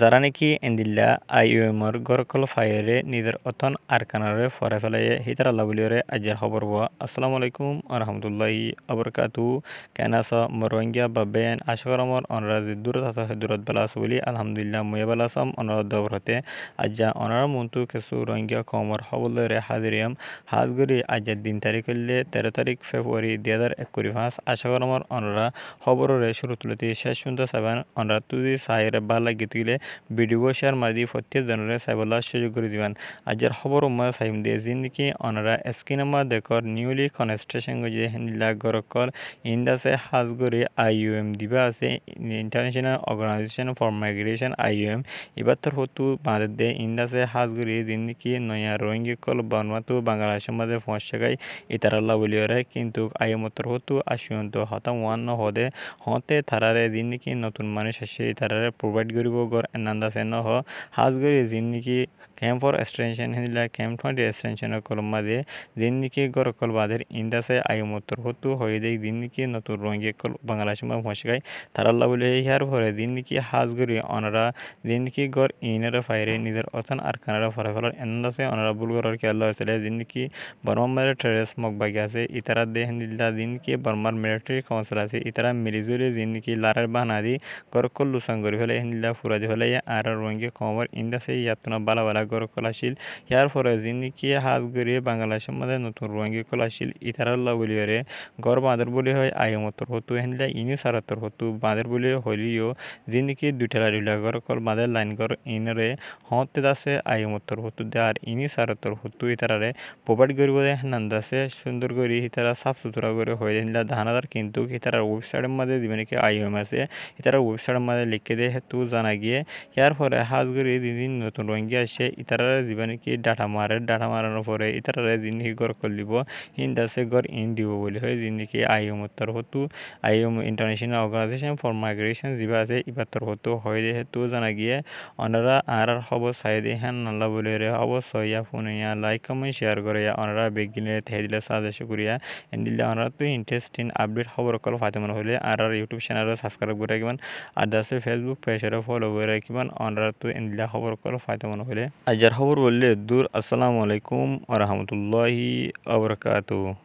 যারা নাকি এন্দিল্লা আইওএমর গরকল ফায়ারে নিজের অথন আরকানারে ফরে ফেলাইয়ে হিতার আল্লাহ বলিয়রে আজ্জার খবর হওয়া আসসালামু আলাইকুম আরহামতুল্লাহি আবরকাতু কেনাস মরোহিঙ্গা বা বেন আশকরমর অনরাজ দূরত হাত দূরত বেলাস বলি আলহামদুলিল্লাহ মুয়ে বেলাসাম অনরাদ দবরতে আজ্জা অনার মন্তু কিছু রোহিঙ্গা কমর হবলরে হাজিরিয়াম হাজগরি আজ্জার দিন তারিখলে 13 তারিখ ফেব্রুয়ারি 2021 আশকরমর অনরা খবরের শুরু তুলতে শেষ সুন্দর সাবান অনরা তুদি সাহের বালা গীতগুলি ভিডিও শেয়ার মারি প্রত্যেক জনের সাইবলা সুযোগ করে দিবেন আজের খবর উম্মা সাইম দিয়ে জিন্দিকি অনরা স্কিনামা দেখর নিউলি কনস্ট্রেশন গজে হিন্দিলা গরকল ইন্দাসে হাজগরি আইইউএম দিবা আছে ইন্টারন্যাশনাল অর্গানাইজেশন ফর মাইগ্রেশন আইইউএম ইবাত্তর হতু বাঁধে দে ইন্দাসে হাজগরি জিন্দিকি নয়া রোহিঙ্গি কল বনমাতু বাংলাদেশের মাঝে পৌঁছাগাই ইতারাল্লা বলিওরে কিন্তু আইএমতর হতু আসিয়ন্ত হতাম ওয়ান হদে হতে থারারে জিন্দিকি নতুন মানুষ আসে ইতারারে প্রোভাইড করিব গর এনান্দাসে নহ হাজগরি জিন্দিকি ক্যাম্প ফর এক্সটেনশন হিলা ক্যাম্প 20 এক্সটেনশন কলমা দে জিন্দিকি গর কল বাদের ইন্দাসে আইএমতর হতু হয়ে দেই জিন্দিকি নতুন রোহিঙ্গি কল বাংলাদেশের মাঝে পৌঁছাগাই তারাল্লা বলে ইহার পরে জিন্দিকি হাজগরি অনরা জিন্দিকি গর ইনারা ফাইরে নিজের অথন আর কানাডা ফলাফলের এন্দাসে অনরা বুলগরের খেলা হয়েছিল জিন্দিকি বর্মার টেরেস মগবাগি আছে ইতারা দে হিন্দিল্লা জিন্দিকি বর্মার মিলিটারি কাউন্সিল আছে ইতারা মিলিজুরি জিন্দিকি লারার বানাদি গরকল লুসাঙ্গরি হলে হিন্দিল্লা ফুরাদি হলে আর রোহিঙ্গি কমর ইন্দাসে ইয়াতনা বালা বালা গরকল আসিল ইয়ার পরে জিন্দিকি হাজগরি বাংলাদেশের মধ্যে নতুন রোহিঙ্গি কল আসিল ইতারাল্লা বলিয়রে গর বাঁদর বলি হয় আয়মতর হতু হিন্দিল্লা ইনি সারাতর হতু বাঁদর বলি হলিও জিন্দিকি দুইটালা দুইলা গরকল বাঁদের লাইন গর ইনরে হতে দাসে আয়মতর হতু দে আর ইনি সারাতর হতু ইতারারে প্রোভাইড করিব নান্দাসে সুন্দর করে ইতারা সাফ সুতরা করে হয়ে হিন্দিল্লা ধানাদার কিন্তু ইতারার ওয়েবসাইটের মধ্যে দিবেন কি আইএম আছে ইতারা ওয়েবসাইটের মধ্যে লিখে দিয়ে হেতু জানা গিয়ে ইয়ার পরে হাজগরি দিন নতুন রোহিঙ্গা আসে ইতারারে দিবেন কি ডাটা মারানোর পরে ইতারারে জিন্দিগি গর করলিব ইন্দাসে গর ইন দিব বলি হয় জিন্দিগি আইএম উত্তর হতু I M international organisation for migration যিবা আছে ইবাত্তর হতু হয়ে হেতু জানা গিয়ে অনারা আর খবর সাইদে হ্যান নাল্লা বলে রে অবশ্যই ইয়া ফোনে ইয়া লাইক কমেন্ট শেয়ার করে অনারা বেগিনে থেয়ে দিলে সাজেস্ট করিয়া এন্দিল্লা অনারা তো ইন্টারেস্টিং আপডেট খবর কল ফাতেমন হলে আর ইউটিউব চ্যানেল সাবস্ক্রাইব করে রাখবেন আর দাসে ফেসবুক পেজে ফলো করে রাখবেন অনারা তো এন্দিল্লা খবর কল ফাতেমন হলে আজার খবর বললে দূর আসসালামু আলাইকুম ওয়া রাহমাতুল্লাহি ওয়া বারাকাতুহু।